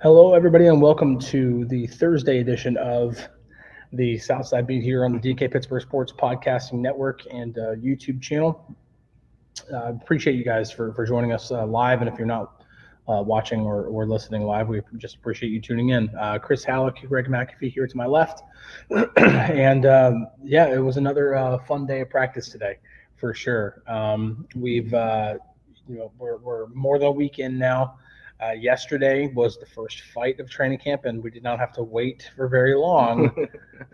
Hello, everybody, and welcome to the Thursday edition of the Southside Beat here on the DK Pittsburgh Sports Podcasting Network and YouTube channel. Appreciate you guys for joining us live, and if you're not watching or listening live, we just appreciate you tuning in. Chris Halicke, Greg Macafee here to my left, and it was another fun day of practice today, for sure. We're more than a week in now. Yesterday was the first fight of training camp, and we did not have to wait for very long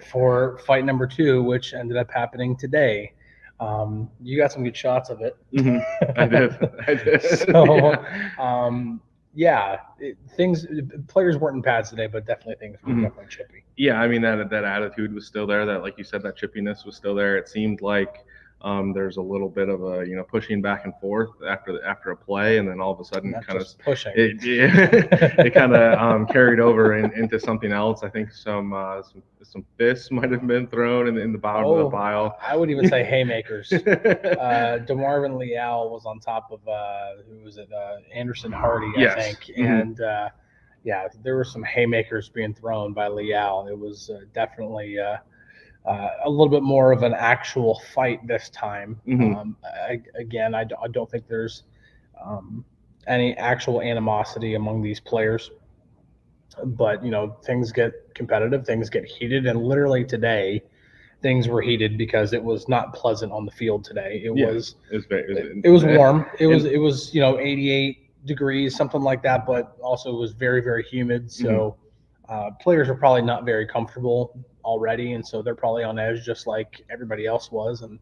for fight number 2, which ended up happening today. You got some good shots of it. Mm-hmm. I did. Players weren't in pads today, but definitely things were definitely chippy. Yeah, I mean that attitude was still there. That, like you said, that chippiness was still there. It seemed like there's a little bit of a pushing back and forth after a play, and then all of a sudden it kind of carried over into something else. I think some fists might have been thrown in the bottom of the pile. I would even say haymakers. DeMarvin Leal was on top of who was it? Anderson Hardy, I think, and there were some haymakers being thrown by Leal. It was definitely. A little bit more of an actual fight this time. I don't think there's any actual animosity among these players, but things get competitive, things get heated, and literally today, things were heated because it was not pleasant on the field today. It was warm. It was 88 degrees, something like that, but also it was very, very humid. So players are probably not very comfortable already, and so they're probably on edge just like everybody else was, and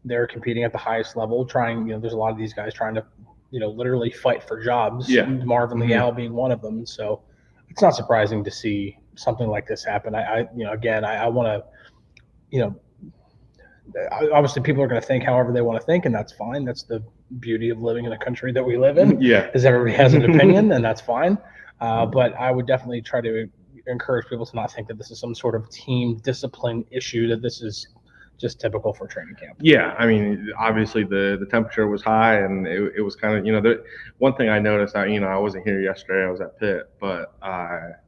they're competing at the highest level, trying, there's a lot of these guys trying to, literally fight for jobs. Marvin Leal being one of them. So it's not surprising to see something like this happen. I want to, obviously people are going to think however they want to think, and that's fine. That's the beauty of living in a country that we live in. Is everybody has an opinion, and that's fine. But I would definitely try to encourage people to not think that this is some sort of team discipline issue, that this is just typical for training camp. Yeah, I mean, obviously the temperature was high, and it was kind of, one thing I noticed, I wasn't here yesterday, I was at Pitt, but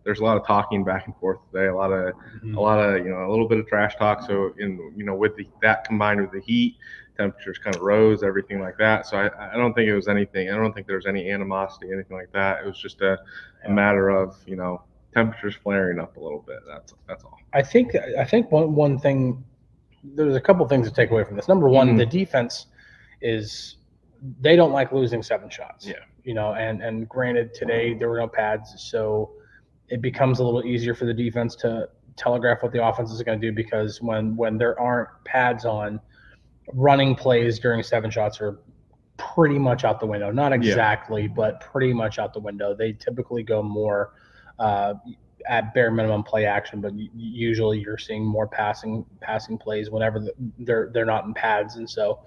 there's a lot of talking back and forth today, a little bit of trash talk. So with that combined with the heat, temperatures kind of rose, everything like that. So I don't think it was anything. I don't think there was any animosity, anything like that. It was just a matter of temperatures flaring up a little bit. That's all. I think one thing. There's a couple things to take away from this. Number one, the defense they don't like losing 7 shots. And granted, today there were no pads, so it becomes a little easier for the defense to telegraph what the offense is going to do, because when there aren't pads on, running plays during 7 shots are pretty much out the window. Not exactly, but pretty much out the window. They typically go more at bare minimum play action, but usually you're seeing more passing plays whenever they're not in pads. And so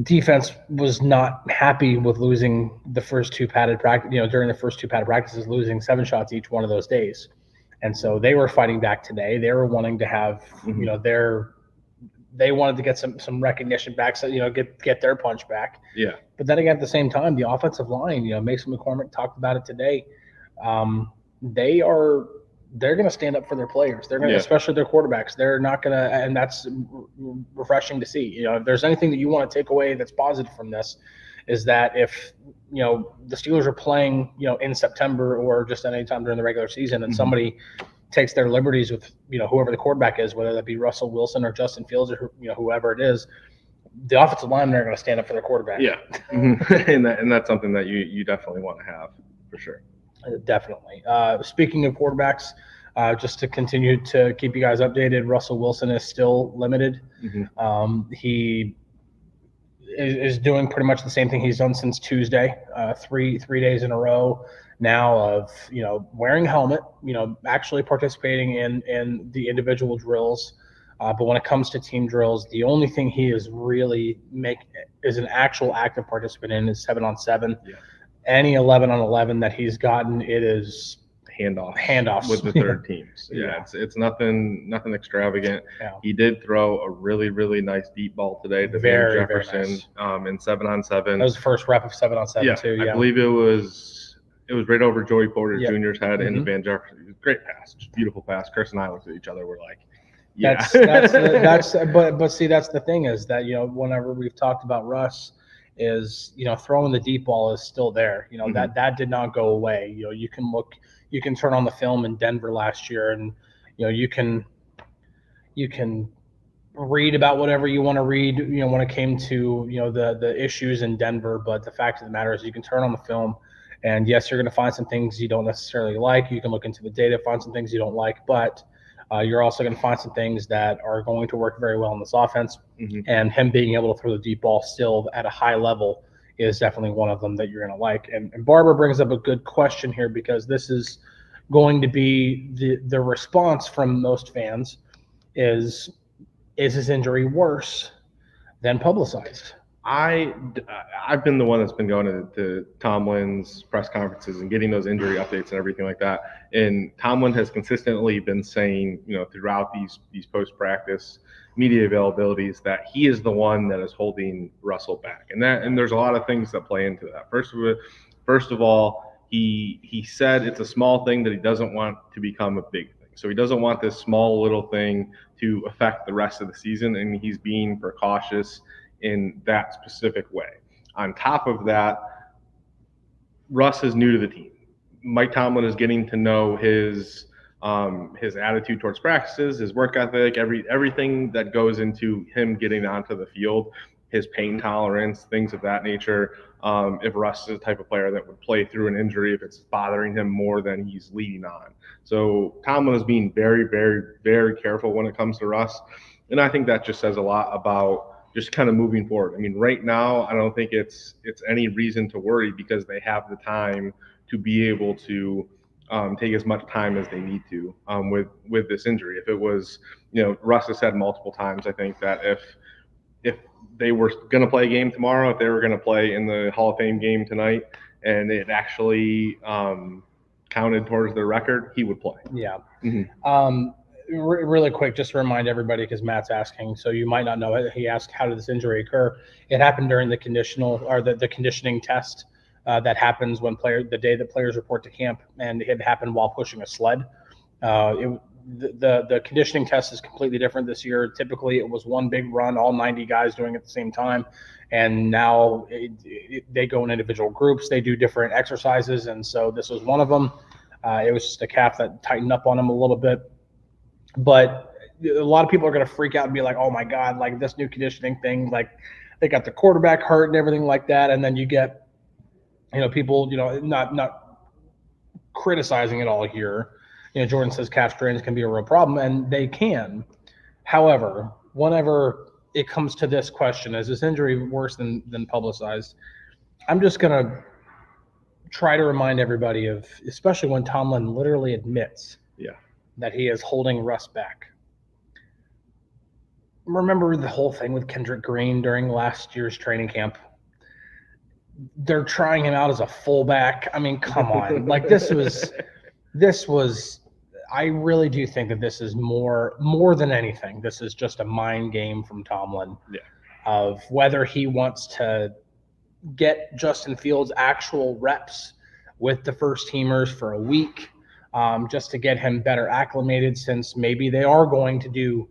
defense was not happy with losing the first 2 padded practice, during the first 2 padded practices, losing 7 shots each one of those days. And so they were fighting back today. They were wanting to have, they wanted to get some recognition back, so get their punch back. But then again, at the same time, the offensive line, Mason McCormick talked about it today. They're going to stand up for their players. They're going to, especially their quarterbacks. They're not going to, and that's refreshing to see. If there's anything that you want to take away that's positive from this, is that if the Steelers are playing in September or just any time during the regular season, and somebody takes their liberties with whoever the quarterback is, whether that be Russell Wilson or Justin Fields or whoever it is, the offensive linemen are going to stand up for their quarterback. And that's something that you definitely want to have, for sure. Definitely. Speaking of quarterbacks, just to continue to keep you guys updated, Russell Wilson is still limited. He is doing pretty much the same thing he's done since Tuesday, three days in a row now of wearing a helmet, actually participating in the individual drills. But when it comes to team drills, the only thing he is really is an actual active participant in is 7-on-7. Any 11-on-11 that he's gotten, it is handoffs with the third teams. It's nothing extravagant. He did throw a really, really nice deep ball today to Van Jefferson in 7-on-7. That was the first rep of 7-on-7 too. I believe it was it was right over Joey Porter Yep. Jr.'s head into Van Jefferson. Great pass, just beautiful pass. Chris and I looked at each other. We're like, yeah. But see, that's the thing is that, whenever we've talked about Russ is, throwing the deep ball is still there. That did not go away. You can turn on the film in Denver last year and, you can read about whatever you want to read, when it came to, the issues in Denver. But the fact of the matter is you can turn on the film and yes, you're going to find some things you don't necessarily like. You can look into the data, find some things you don't like, but you're also going to find some things that are going to work very well in this offense. And him being able to throw the deep ball still at a high level is definitely one of them that you're going to like. And Barbara brings up a good question here, because this is going to be the response from most fans is his injury worse than publicized? I've been the one that's been going to Tomlin's press conferences and getting those injury updates and everything like that. And Tomlin has consistently been saying, throughout these post-practice media availabilities, that he is the one that is holding Russell back. And there's a lot of things that play into that. First of all, he said it's a small thing that he doesn't want to become a big thing. So he doesn't want this small little thing to affect the rest of the season, and he's being precautious in that specific way. On top of that, Russ is new to the team. Mike Tomlin is getting to know his attitude towards practices, his work ethic, everything that goes into him getting onto the field, his pain tolerance, things of that nature. If Russ is the type of player that would play through an injury if it's bothering him more than he's leading on. So Tomlin is being very, very, very careful when it comes to Russ. And I think that just says a lot about just kind of moving forward. I mean, right now, I don't think it's any reason to worry, because they have the time to be able to take as much time as they need to with this injury. If it was, Russ has said multiple times, I think, that if they were going to play a game tomorrow, if they were going to play in the Hall of Fame game tonight, and it actually counted towards their record, he would play. Yeah. Really quick, just to remind everybody, because Matt's asking, so you might not know it. He asked, how did this injury occur? It happened during the conditioning test that happens the day that players report to camp, and it happened while pushing a sled. The conditioning test is completely different this year. Typically, it was one big run, all 90 guys doing it at the same time, and now they go in individual groups. They do different exercises, and so this was one of them. It was just a calf that tightened up on him a little bit. But a lot of people are going to freak out and be like, oh, my God, like this new conditioning thing, like they got the quarterback hurt and everything like that. And then you get, people, not criticizing it all here. Jordan says calf strains can be a real problem, and they can. However, whenever it comes to this question, is this injury worse than publicized? I'm just going to try to remind everybody of, especially when Tomlin literally admits that he is holding Russ back. Remember the whole thing with Kendrick Green during last year's training camp? They're trying him out as a fullback. I mean, come on. Like this was, I really do think that this is more than anything. This is just a mind game from Tomlin of whether he wants to get Justin Fields actual reps with the first teamers for a week, just to get him better acclimated, since maybe they are going to do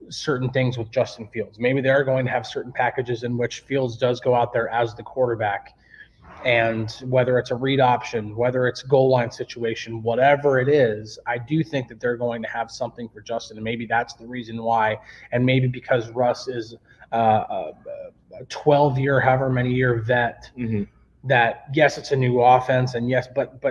certain things with Justin Fields. Maybe they are going to have certain packages in which Fields does go out there as the quarterback. And whether it's a read option, whether it's goal line situation, whatever it is, I do think that they're going to have something for Justin. And maybe that's the reason why. And maybe because Russ is a 12-year, however many year vet, that yes, it's a new offense, and yes, but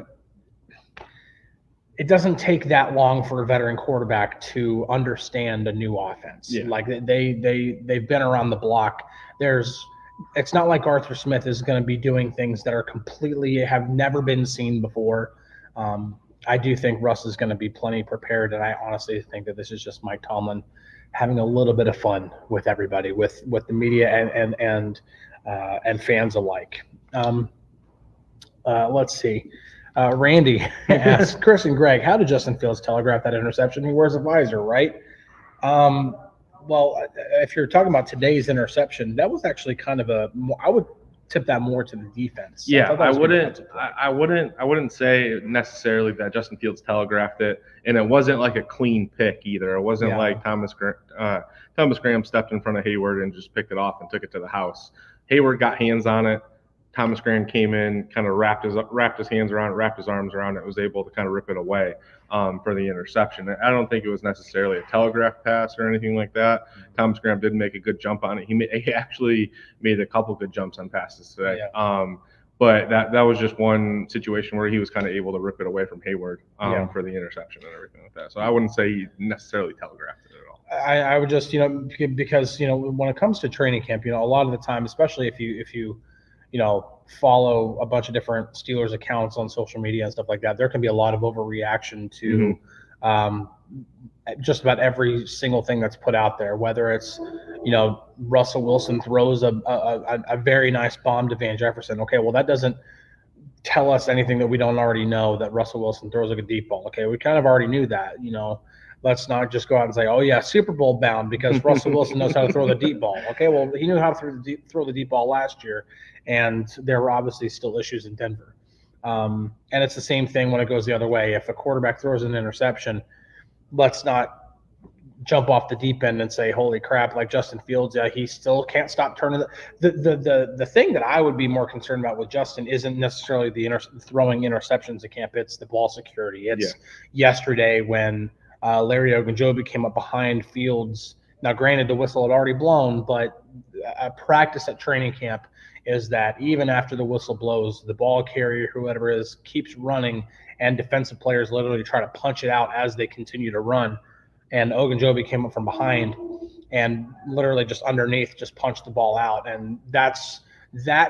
it doesn't take that long for a veteran quarterback to understand a new offense. Like they've been around the block. It's not like Arthur Smith is going to be doing things that are completely have never been seen before. I do think Russ is going to be plenty prepared, and I honestly think that this is just Mike Tomlin having a little bit of fun with everybody, with the media and fans alike. Let's see. Randy asks, Chris and Greg, how did Justin Fields telegraph that interception? He wears a visor, right? Well, if you're talking about today's interception, that was actually kind of tip that more to the defense. So yeah, I wouldn't say necessarily that Justin Fields telegraphed it, and it wasn't like a clean pick either. It wasn't like Thomas Graham stepped in front of Hayward and just picked it off and took it to the house. Hayward got hands on it. Thomas Graham came in, kind of wrapped his hands around it, wrapped his arms around it, was able to kind of rip it away for the interception. I don't think it was necessarily a telegraph pass or anything like that. Thomas Graham did make a good jump on it. He actually made a couple good jumps on passes today. But that was just one situation where he was kind of able to rip it away from Hayward for the interception and everything like that. So I wouldn't say he necessarily telegraphed it at all. I would just, because, when it comes to training camp, a lot of the time, especially if you follow a bunch of different Steelers accounts on social media and stuff like that, there can be a lot of overreaction to just about every single thing that's put out there, whether it's, Russell Wilson throws a very nice bomb to Van Jefferson. Okay, well, that doesn't tell us anything that we don't already know, that Russell Wilson throws like a deep ball. Okay, we kind of already knew that, Let's not just go out and say, oh, yeah, Super Bowl bound because Russell Wilson knows how to throw the deep ball. Okay, well, he knew how to throw the deep ball last year, and there were obviously still issues in Denver. And it's the same thing when it goes the other way. If a quarterback throws an interception, let's not jump off the deep end and say, holy crap, like Justin Fields, he still can't stop turning. The thing that I would be more concerned about with Justin isn't necessarily the throwing interceptions at camp. It's the ball security. It's yesterday when Larry Ogunjobi came up behind Fields. Now, granted, the whistle had already blown, but a practice at training camp is that even after the whistle blows, the ball carrier, whoever it is, keeps running, and defensive players literally try to punch it out as they continue to run. And Ogunjobi came up from behind and literally just underneath just punched the ball out. And that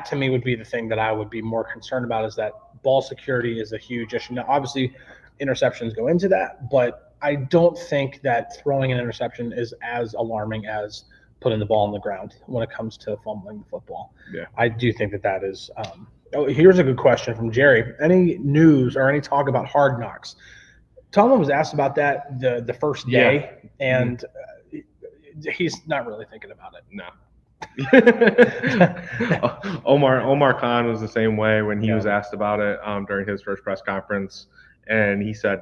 to me would be the thing that I would be more concerned about, is that ball security is a huge issue. Now, obviously, interceptions go into that, but I don't think that throwing an interception is as alarming as putting the ball on the ground when it comes to fumbling the football. Yeah, I do think that is. Here's a good question from Jerry. Any news or any talk about Hard Knocks? Tomlin was asked about that the first day, and he's not really thinking about it. No. Omar Khan was the same way when he was asked about it during his first press conference, and he said,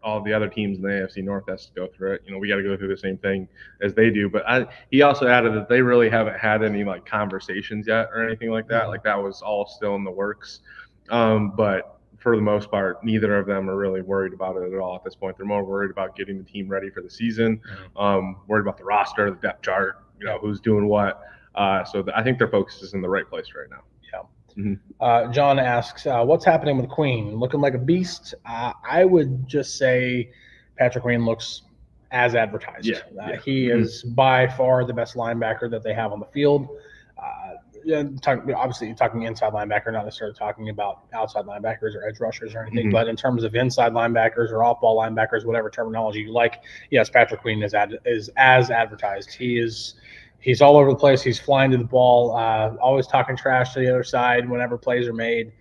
all the other teams in the AFC North has to go through it. We got to go through the same thing as they do. But he also added that they really haven't had any conversations yet or anything like that. Like that was all still in the works. But for the most part, neither of them are really worried about it at all at this point. They're more worried about getting the team ready for the season, worried about the roster, the depth chart, who's doing what. So I think their focus is in the right place right now. John asks, what's happening with Queen? Looking like a beast? I would just say Patrick Queen looks as advertised. He is by far the best linebacker that they have on the field. Obviously, you're talking inside linebacker, not necessarily talking about outside linebackers or edge rushers or anything. But in terms of inside linebackers or off-ball linebackers, whatever terminology you like, yes, Patrick Queen is as advertised. He's all over the place. He's flying to the ball, always talking trash to the other side whenever plays are made.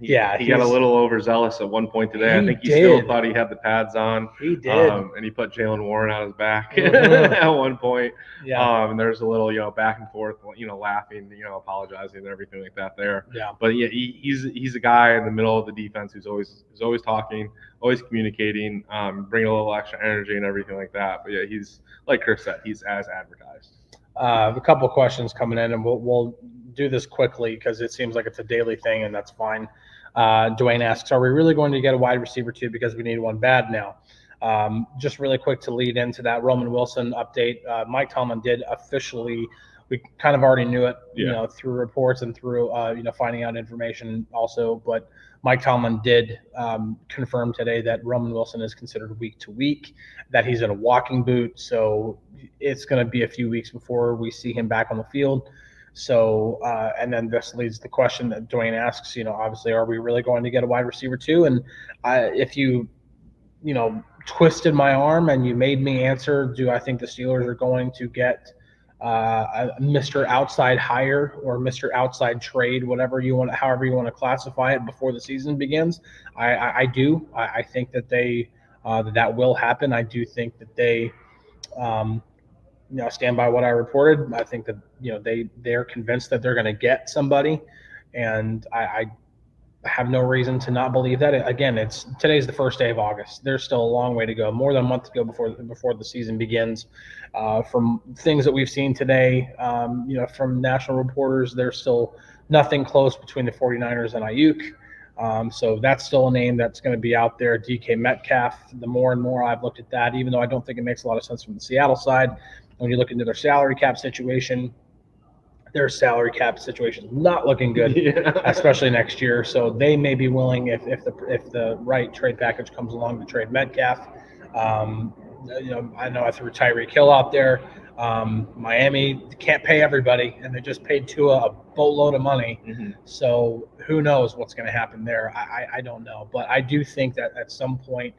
He got a little overzealous at one point today. I think he still thought he had the pads on. He did. And he put Jalen Warren on his back at one point. And there's a little, back and forth, laughing, apologizing and everything like that there. But he's a guy in the middle of the defense who's always talking, always communicating, bringing a little extra energy and everything like that. But he's, like Chris said, he's as advertised. A couple of questions coming in, and we'll do this quickly because it seems like it's a daily thing, and that's fine. Dwayne asks, are we really going to get a wide receiver too because we need one bad now? Just really quick to lead into that Roman Wilson update. Mike Tomlin did officially, we kind of already knew it, through reports and through, finding out information also, but Mike Tomlin did confirm today that Roman Wilson is considered week to week, that he's in a walking boot. So it's going to be a few weeks before we see him back on the field. So, and then this leads to the question that Dwayne asks, obviously, are we really going to get a wide receiver too? And if you twisted my arm and you made me answer, do I think the Steelers are going to get Mr. Outside hire or Mr. Outside trade, however you want to classify it before the season begins? I do. I think that that will happen. I do think that they stand by what I reported. I think that they're convinced that they're going to get somebody, and I have no reason to not believe that. Again, today's the first day of August. There's still a long way to go, more than a month to go before the season begins. From things that we've seen today, from national reporters, there's still nothing close between the 49ers and Ayuk. So that's still a name that's going to be out there. DK Metcalf, the more and more I've looked at that, even though I don't think it makes a lot of sense from the Seattle side, when you look into their salary cap situation, their salary cap situation is not looking good, especially next year. So they may be willing, if the right trade package comes along, to trade Metcalf. I know I threw Tyreek Hill out there. Miami can't pay everybody, and they just paid Tua a boatload of money. Mm-hmm. So who knows what's going to happen there? I don't know, but I do think that at some point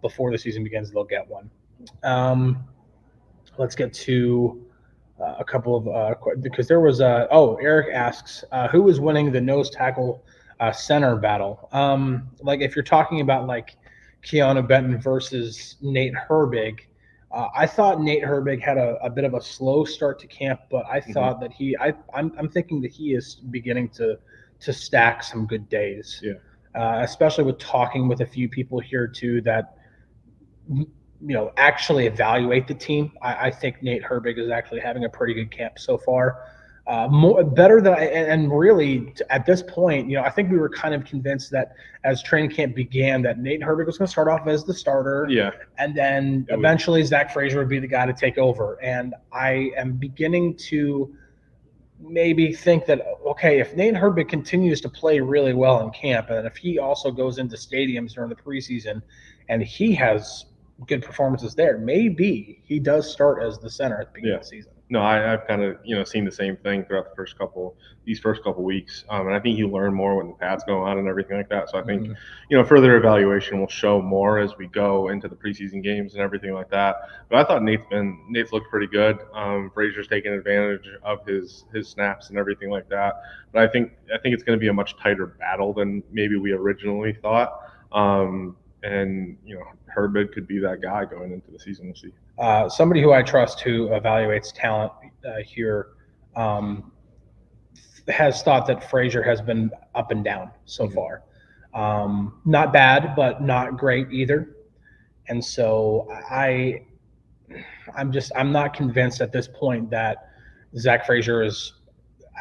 before the season begins, they'll get one. Let's get to a couple of because there was Eric asks who was winning the nose tackle center battle. Like if you're talking about like Keanu Benton versus Nate Herbig, I thought Nate Herbig had a bit of a slow start to camp, but I thought that I'm thinking that he is beginning to stack some good days. Yeah. Especially with talking with a few people here too that actually evaluate the team. I think Nate Herbig is actually having a pretty good camp so far. Better than and really at this point, I think we were kind of convinced that as training camp began that Nate Herbig was going to start off as the starter. Yeah. And then eventually Zach Frazier would be the guy to take over. And I am beginning to maybe think that, okay, if Nate Herbig continues to play really well in camp, and if he also goes into stadiums during the preseason and he has good performances there, maybe he does start as the center at the beginning of the season. No, I've kind of seen the same thing throughout these first couple weeks, and I think you learn more when the pads go on and everything like that. So I think further evaluation will show more as we go into the preseason games and everything like that. But I thought Nate's looked pretty good. Frazier's taking advantage of his snaps and everything like that. But I think it's going to be a much tighter battle than maybe we originally thought. And Herbig could be that guy going into the season. We'll see. Somebody who I trust who evaluates talent here has thought that Frazier has been up and down so far. Not bad, but not great either. And so I'm not convinced at this point that Zach Frazier is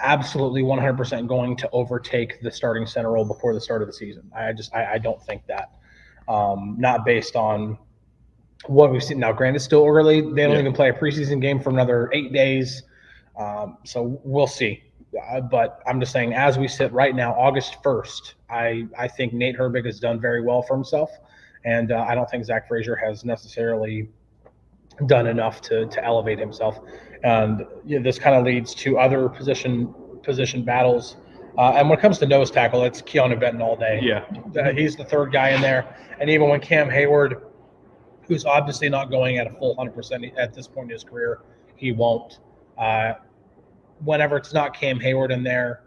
absolutely 100% going to overtake the starting center role before the start of the season. I don't think that. Not based on what we've seen. Now, granted, it's still early. They don't even play a preseason game for another 8 days. So we'll see. But I'm just saying, as we sit right now, August 1st, I think Nate Herbig has done very well for himself. And I don't think Zach Frazier has necessarily done enough to elevate himself. And this kind of leads to other position battles. And when it comes to nose tackle, it's Keanu Benton all day. Yeah. He's the third guy in there. And even when Cam Hayward, who's obviously not going at a full 100% at this point in his career, he won't. Whenever it's not Cam Hayward in there,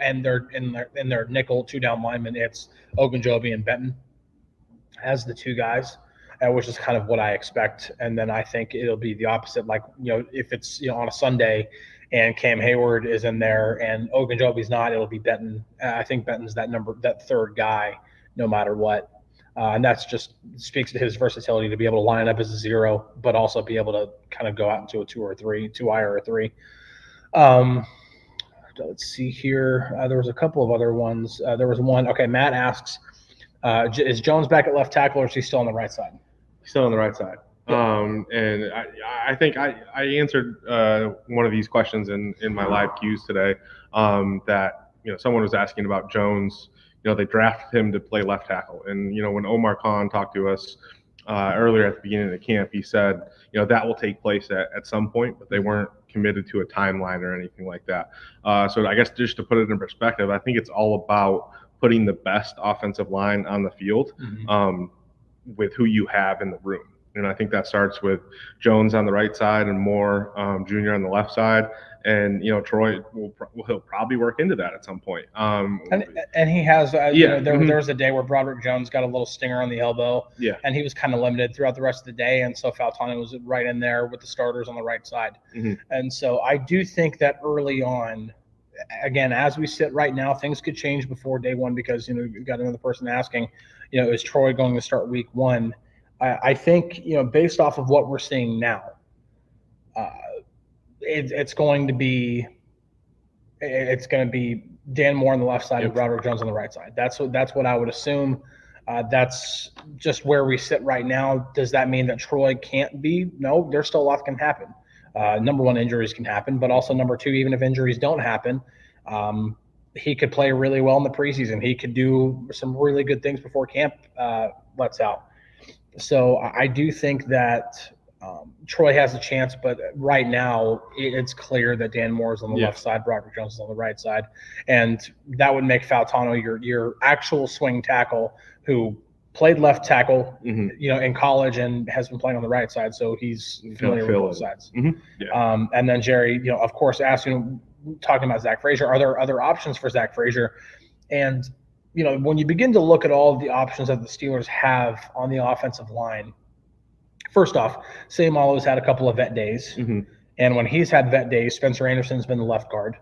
and they're in their nickel 2-down linemen, it's Ogunjobi and Benton as the two guys, which is kind of what I expect. And then I think it'll be the opposite. Like, if it's on a Sunday and Cam Hayward is in there and Ogunjobi's not, it'll be Benton. I think Benton's that third guy, no matter what. And that's just speaks to his versatility to be able to line up as a 0, but also be able to kind of go out into a 2 or 3, 2-eye or a 3. Let's see here. There was a couple of other ones. There was one. Okay, Matt asks, is Jones back at left tackle or is he still on the right side? He's still on the right side. And I think I answered one of these questions in my live Qs today, that someone was asking about Jones. They drafted him to play left tackle. And, when Omar Khan talked to us earlier at the beginning of the camp, he said, that will take place at some point, but they weren't committed to a timeline or anything like that. So I guess just to put it in perspective, I think it's all about putting the best offensive line on the field with who you have in the room. And I think that starts with Jones on the right side and Moore Jr. on the left side. And Troy he'll probably work into that at some point. And he has. There was a day where Broderick Jones got a little stinger on the elbow. Yeah. And he was kind of limited throughout the rest of the day, and so Faltano was right in there with the starters on the right side. And so I do think that early on, again, as we sit right now, things could change before day one because you've got another person asking, is Troy going to start week one? I think based off of what we're seeing now. It's going to be Dan Moore on the left side and Broderick Jones on the right side. That's what I would assume. That's just where we sit right now. Does that mean that Troy can't be? No, there's still a lot that can happen. Number one, injuries can happen, but also number two, even if injuries don't happen, he could play really well in the preseason. He could do some really good things before camp lets out. So I do think that Troy has a chance, but right now it's clear that Dan Moore is on the left side, Broderick Jones is on the right side, and that would make Faltano your actual swing tackle who played left tackle, in college and has been playing on the right side, so he's familiar with both sides. And then Jerry, of course, asking, talking about Zach Frazier, are there other options for Zach Frazier? And when you begin to look at all of the options that the Steelers have on the offensive line. First off, Seumalo's had a couple of vet days, and when he's had vet days, Spencer Anderson's been the left guard.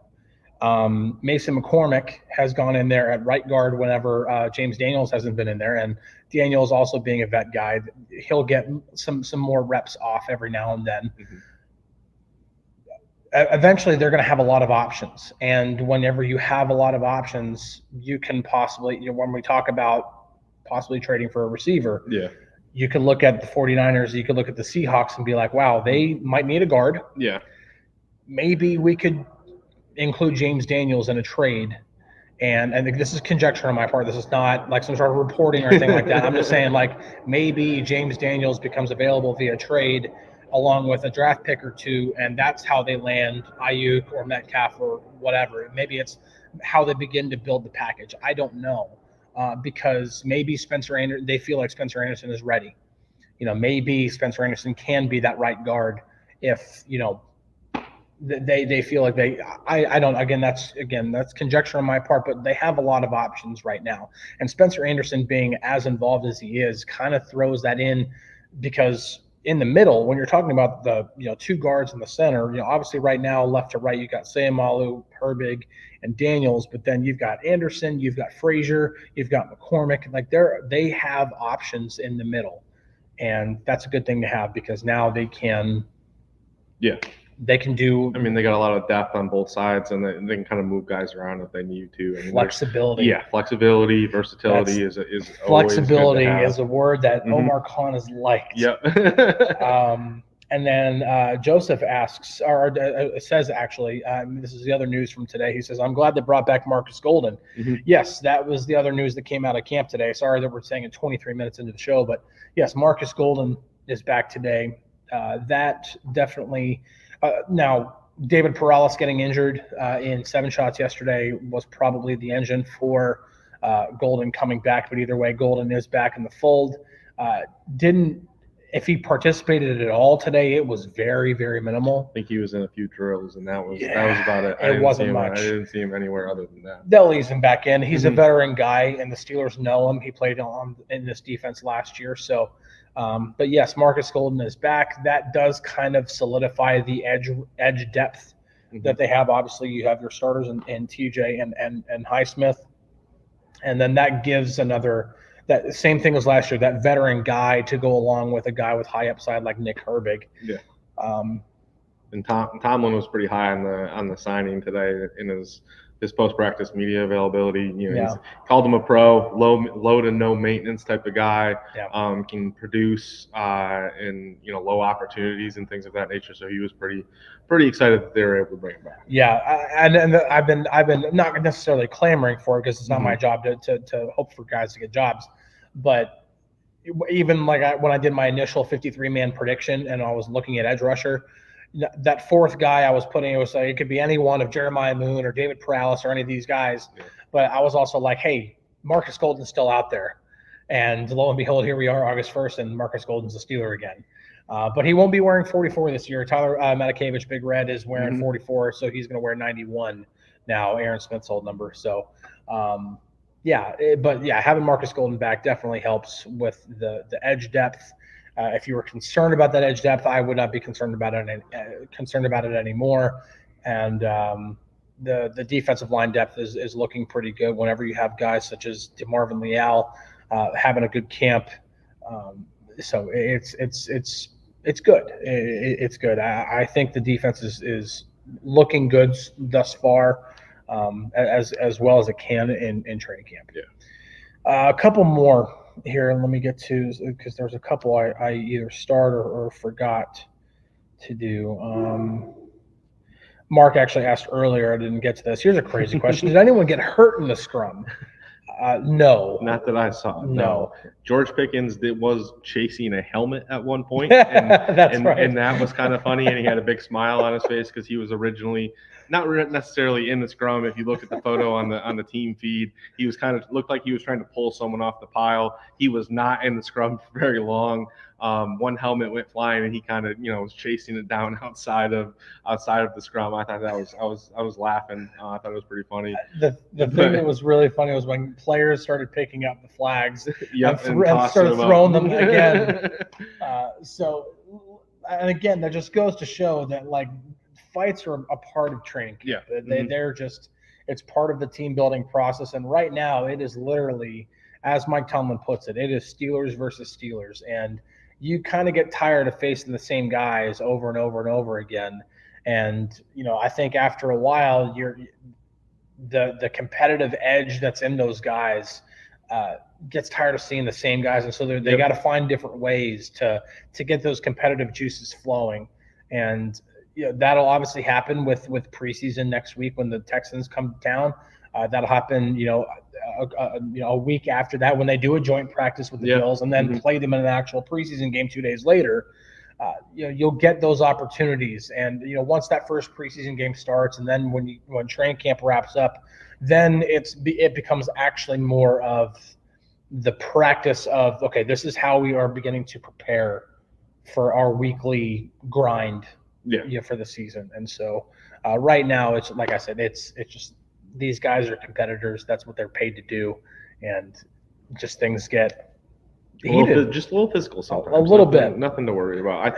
Mason McCormick has gone in there at right guard whenever James Daniels hasn't been in there, and Daniels also being a vet guy, he'll get some more reps off every now and then. Eventually, they're going to have a lot of options, and whenever you have a lot of options, you can possibly, when we talk about possibly trading for a receiver, you could look at the 49ers, you could look at the Seahawks and be like, wow, they might need a guard. Maybe we could include James Daniels in a trade. And I think this is conjecture on my part. This is not like some sort of reporting or anything like that. I'm just saying, like, maybe James Daniels becomes available via trade along with a draft pick or two, and that's how they land Ayuk or Metcalf or whatever. Maybe it's how they begin to build the package. I don't know. Because maybe they feel like Spencer Anderson is ready. Maybe Spencer Anderson can be that right guard if, they feel like I don't, that's conjecture on my part, but they have a lot of options right now. And Spencer Anderson being as involved as he is kind of throws that in, because in the middle, when you're talking about the, two guards in the center, obviously right now, left to right, you've got Seumalo, Herbig, and Daniels, but then you've got Anderson, you've got Frazier, you've got McCormick. Like they have options in the middle, and that's a good thing to have because now they can do. I mean, they got a lot of depth on both sides, and they can kind of move guys around if they need to. I mean, flexibility. Flexibility, versatility is flexibility is a word that Omar Khan has liked. And then Joseph asks, or says actually, this is the other news from today. He says, I'm glad they brought back Marcus Golden. Yes, that was the other news that came out of camp today. Sorry that we're saying it 23 minutes into the show, but yes, Marcus Golden is back today. That definitely now, David Perales getting injured in 7 shots yesterday was probably the engine for Golden coming back, but either way, Golden is back in the fold. If he participated at all today, it was very, very minimal. I think he was in a few drills, and that was about it. It wasn't much. I didn't see him anywhere other than that. They'll ease him back in. He's a veteran guy, and the Steelers know him. He played in this defense last year. So, but yes, Marcus Golden is back. That does kind of solidify the edge depth that they have. Obviously, you have your starters in TJ and Highsmith, and then that gives another. That same thing as last year, that veteran guy to go along with a guy with high upside like Nick Herbig. And Tomlin was pretty high on the signing today in his post-practice media availability. He's called him a pro, low to no maintenance type of guy. Can produce in low opportunities and things of that nature. So he was pretty excited that they were able to bring him back. And I've been not necessarily clamoring for it because it's not my job to hope for guys to get jobs, but even like when I did my initial 53-man prediction and I was looking at edge rusher, that fourth guy I was putting, it could be any one of Jeremiah Moon or David Perales or any of these guys, but I was also like, hey, Marcus Golden's still out there. And lo and behold, here we are, August 1st, and Marcus Golden's a Steeler again. But he won't be wearing 44 this year. Tyler Macafee, Big Red, is wearing 44, so he's going to wear 91 now, Aaron Smith's old number. So, having Marcus Golden back definitely helps with the edge depth. If you were concerned about that edge depth, I would not be concerned about it anymore. And the defensive line depth is looking pretty good whenever you have guys such as DeMarvin Leal having a good camp. So it's good. It's good. I think the defense is looking good thus far, as well as it can in training camp. Yeah. A couple more here. Let me get to, because there's a couple I either started or forgot to do. Mark actually asked earlier. I didn't get to this. Here's a crazy question. Did anyone get hurt in the scrum? No. Not that I saw. No. George Pickens was chasing a helmet at one point, and, That's right. And that was kind of funny, and he had a big smile on his face because he was originally not necessarily in the scrum. If you look at the photo on the team feed, he was looked like he was trying to pull someone off the pile. He was not in the scrum for very long. One helmet went flying, and he kind of was chasing it down outside of the scrum. I thought I was laughing. I thought it was pretty funny. The thing that was really funny was when players started picking up the flags and started throwing them again. And again, that just goes to show that fights are a part of training camp. Yeah. They're just, it's part of the team building process. And right now it is literally, as Mike Tomlin puts it, it is Steelers versus Steelers. And you kind of get tired of facing the same guys over and over and over again. And, I think after a while, the competitive edge that's in those guys gets tired of seeing the same guys. And so they got to find different ways to get those competitive juices flowing. And, that'll obviously happen with preseason next week when the Texans come to town. That'll happen, a week after that when they do a joint practice with the Bills and then play them in an actual preseason game 2 days later. You'll get those opportunities. And, once that first preseason game starts and then when training camp wraps up, then it becomes actually more of the practice of, okay, this is how we are beginning to prepare for our weekly grind for the season. And so right now, it's like I said, it's just these guys are competitors. That's what they're paid to do. And just things get heated. Just a little physical sometimes. A little bit. Nothing to worry about.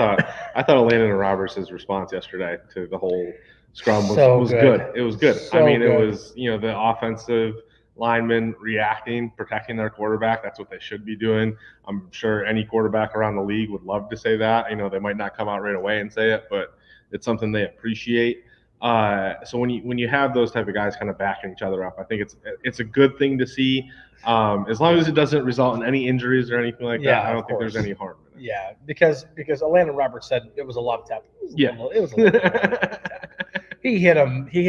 I thought Landon Roberts' response yesterday to the whole scrum was good. It was good. So it was, the offensive linemen reacting, protecting their quarterback. That's what they should be doing. I'm sure any quarterback around the league would love to say that. They might not come out right away and say it, but it's something they appreciate. So when you have those type of guys kind of backing each other up, I think it's a good thing to see. As long as it doesn't result in any injuries or anything like that, I don't think there's any harm in it. Yeah, because Landon Roberts said it was a love tap. It was a love tap. He hit him. He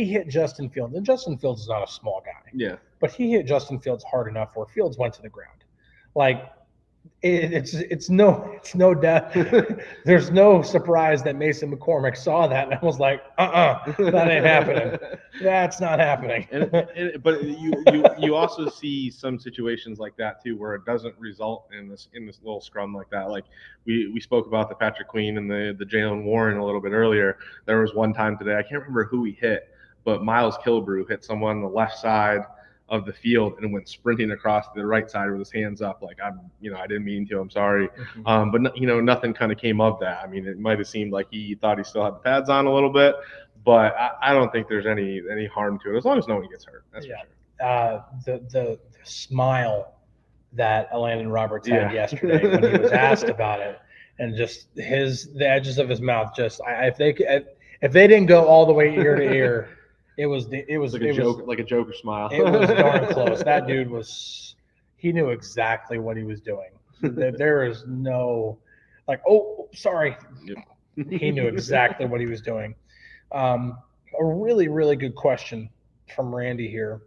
hit Justin Fields, and Justin Fields is not a small guy. Yeah. But he hit Justin Fields hard enough where Fields went to the ground. It's no death. There's no surprise that Mason McCormick saw that and was like, that ain't happening. That's not happening. But you also see some situations like that too, where it doesn't result in this little scrum like that. Like we spoke about the Patrick Queen and the Jalen Warren a little bit earlier. There was one time today, I can't remember who he hit, but Miles Killebrew hit someone on the left side of the field and went sprinting across the right side with his hands up like, I didn't mean to, I'm sorry. But nothing kind of came of that. It might have seemed like he thought he still had the pads on a little bit, but I don't think there's any harm to it as long as no one gets hurt. That's for sure. The smile that Landon Roberts had yesterday when he was asked about it, and just the edges of his mouth, if they didn't go all the way ear to ear, it was like a Joker smile. It was darn close. That dude he knew exactly what he was doing. There is no sorry. Yep. He knew exactly what he was doing. A really, really good question from Randy here,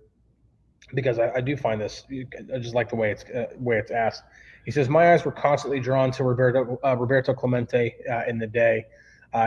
because I do find this, I just like the way it's asked. He says, my eyes were constantly drawn to Roberto Clemente in the day.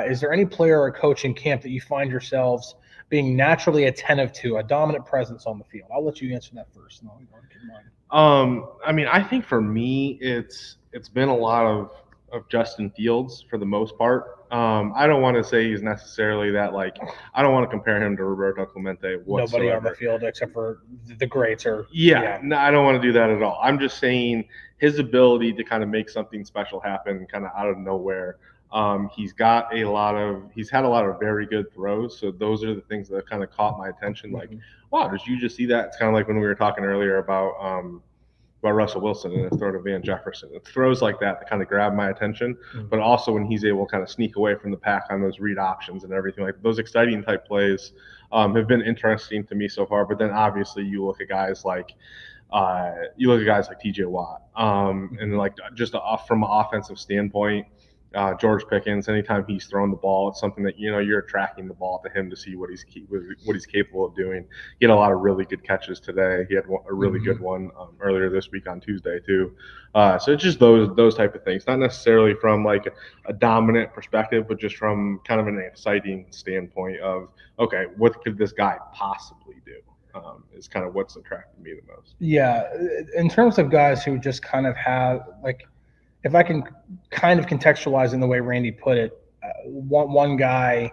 Is there any player or coach in camp that you find yourselves being naturally attentive to, a dominant presence on the field? I'll let you answer that first, and I'll get mine. I mean, I think for me, it's been a lot of Justin Fields for the most part. I don't want to say he's necessarily that, like, I don't want to compare him to Roberto Clemente whatsoever. Nobody on the field except for the greats are. Yeah, no, I don't want to do that at all. I'm just saying his ability to kind of make something special happen kind of out of nowhere. He's had a lot of very good throws. So those are the things that kind of caught my attention. Like, wow, did you just see that? It's kind of like when we were talking earlier about Russell Wilson and his throw to Van Jefferson. It's throws like that kind of grab my attention, but also when he's able to kind of sneak away from the pack on those read options and everything, like those exciting type plays have been interesting to me so far. But then obviously you look at guys like TJ Watt, and like just from an offensive standpoint, George Pickens, anytime he's throwing the ball, it's something that, you're tracking the ball to him to see what he's capable of doing. He had a lot of really good catches today. He had a really good one earlier this week on Tuesday too. So it's just those type of things, not necessarily from like a dominant perspective, but just from kind of an exciting standpoint of, okay, what could this guy possibly do? Is kind of what's attracted me the most. Yeah, in terms of guys who just kind of have, like, if I can kind of contextualize in the way Randy put it, one guy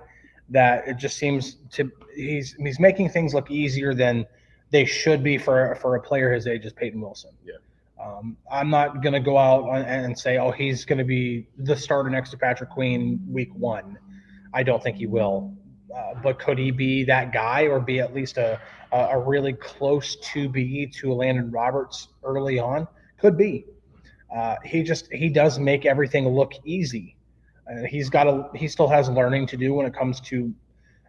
that it just seems to he's making things look easier than they should be for a player his age is Peyton Wilson. Yeah. I'm not going to go out and say, oh, he's going to be the starter next to Patrick Queen week 1. I don't think he will. But could he be that guy, or be at least a really close to Landon Roberts early on? Could be. He does make everything look easy. He still has learning to do when it comes to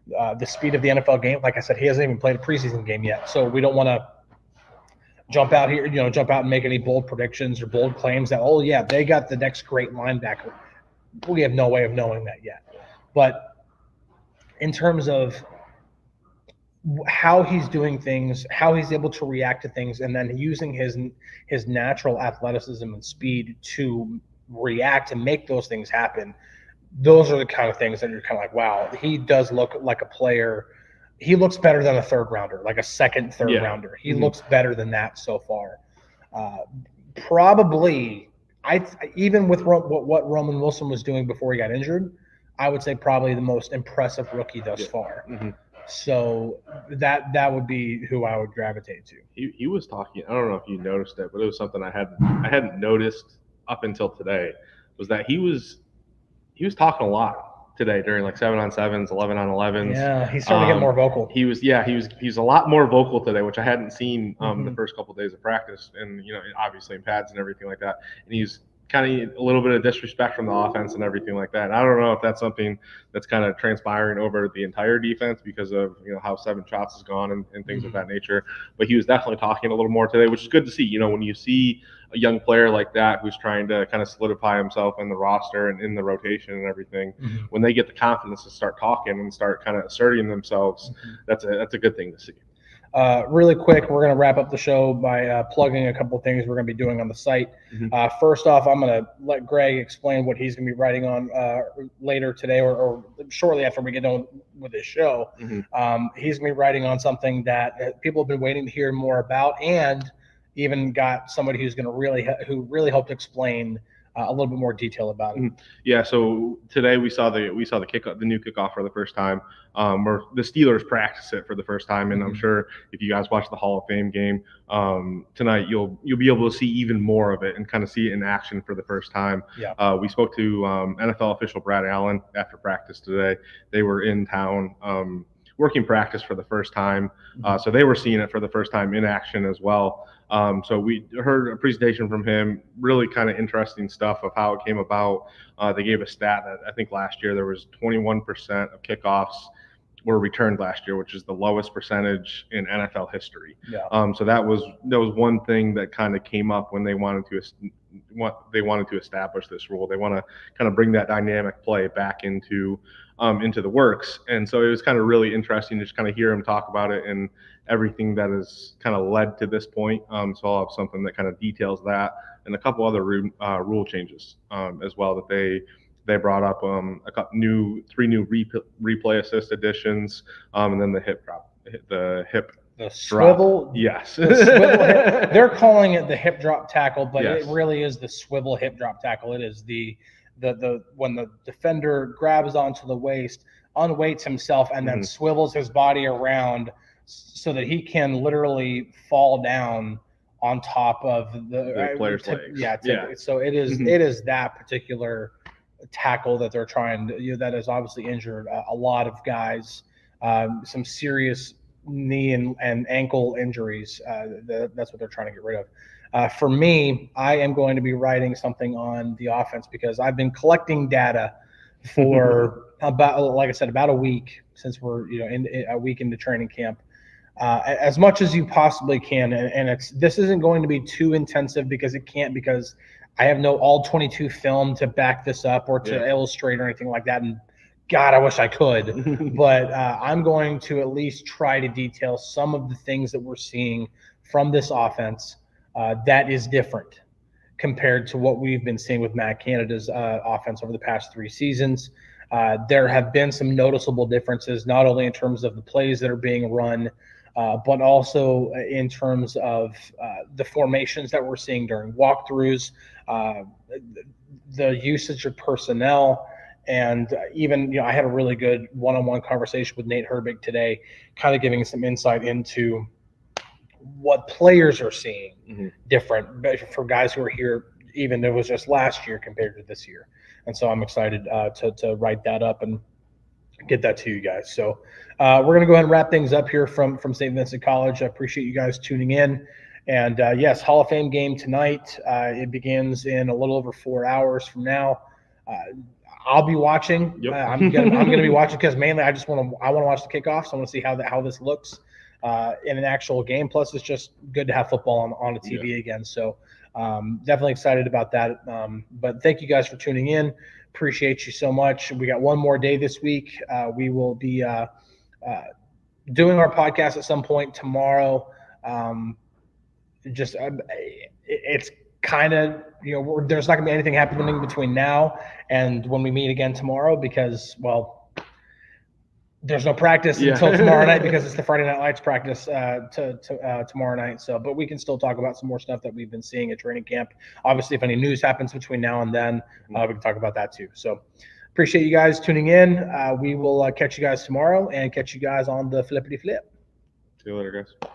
the speed of the NFL game. Like I said, he hasn't even played a preseason game yet, so we don't want to jump out and make any bold predictions or bold claims that, oh yeah, they got the next great linebacker. We have no way of knowing that yet. But in terms of how he's doing things, how he's able to react to things, and then using his natural athleticism and speed to react and make those things happen, those are the kind of things that you're kind of like, wow, he does look like a player. He looks better than a third rounder, like a second, third rounder. He looks better than that so far. Probably, even with what Roman Wilson was doing before he got injured, I would say probably the most impressive rookie thus far. So that would be who I would gravitate to. He was talking. I don't know if you noticed it, but it was something I hadn't noticed up until today. Was that he was talking a lot today during like 7-on-7s, 11-on-11s. Yeah, he's starting to get more vocal. He was a lot more vocal today, which I hadn't seen the first couple of days of practice, and obviously in pads and everything like that. And he's kind of a little bit of disrespect from the offense and everything like that. And I don't know if that's something that's kind of transpiring over the entire defense because of how 7 shots has gone and things of that nature. But he was definitely talking a little more today, which is good to see. When you see a young player like that who's trying to kind of solidify himself in the roster and in the rotation and everything, when they get the confidence to start talking and start kind of asserting themselves, that's a good thing to see. Really quick, we're going to wrap up the show by plugging a couple things we're going to be doing on the site. First off, I'm going to let Greg explain what he's going to be writing on later today or shortly after we get done with this show. He's going to be writing on something that people have been waiting to hear more about, and even got somebody who's going to who really helped explain a little bit more detail about it. Yeah. So today we saw the new kickoff for the first time. Where the Steelers practice it for the first time, and I'm sure if you guys watch the Hall of Fame game tonight, you'll be able to see even more of it and kind of see it in action for the first time. Yeah. We spoke to NFL official Brad Allen after practice today. They were in town working practice for the first time, so they were seeing it for the first time in action as well. So we heard a presentation from him, really kind of interesting stuff of how it came about. They gave a stat that I think last year there was 21% of kickoffs were returned last year, which is the lowest percentage in NFL history. Yeah. So that was one thing that kind of came up when they wanted to establish this rule. They want to kind of bring that dynamic play back into the works. And so it was kind of really interesting to just kind of hear him talk about it and everything that has kind of led to this point. So I'll have something that kind of details that and a couple other rule changes as well that they brought up a couple three new replay assist additions, and then the hip drop, the swivel. Drop. Yes. The swivel hip. They're calling it the hip drop tackle, but yes. it really is the swivel hip drop tackle. It is the when the defender grabs onto the waist, unweights himself, and then swivels his body around so that he can literally fall down on top of the player's legs. Yeah. So it is it is that particular tackle that they're trying to, that has obviously injured a lot of guys, some serious knee and ankle injuries. That's what they're trying to get rid of. For me, I am going to be writing something on the offense because I've been collecting data for about, like I said, about a week since we're in a week into training camp. As much as you possibly can, and this isn't going to be too intensive because it can't, because I have no all 22 film to back this up or to illustrate or anything like that. And God, I wish I could, but I'm going to at least try to detail some of the things that we're seeing from this offense that is different compared to what we've been seeing with Matt Canada's offense over the past 3 seasons. There have been some noticeable differences, not only in terms of the plays that are being run, but also in terms of the formations that we're seeing during walkthroughs, the usage of personnel, and even, I had a really good one-on-one conversation with Nate Herbig today, kind of giving some insight into what players are seeing different for guys who are here, even though it was just last year compared to this year. And so I'm excited to write that up and get that to you guys. So we're going to go ahead and wrap things up here from Saint Vincent College. I appreciate you guys tuning in. And yes, Hall of Fame game tonight. It begins in a little over 4 hours from now. I'll be watching. Yep. I'm gonna be watching because mainly I want to watch the kickoff. So I want to see how this looks in an actual game. Plus, it's just good to have football on a TV again. So definitely excited about that. But thank you guys for tuning in. Appreciate you so much. We got one more day this week. We will be doing our podcast at some point tomorrow. It's kind of, there's not gonna be anything happening between now and when we meet again tomorrow because, well, there's no practice until tomorrow night because it's the Friday Night Lights practice tomorrow night. So, but we can still talk about some more stuff that we've been seeing at training camp. Obviously, if any news happens between now and then, we can talk about that too. So appreciate you guys tuning in. We will catch you guys tomorrow and catch you guys on the flippity flip. See you later, guys.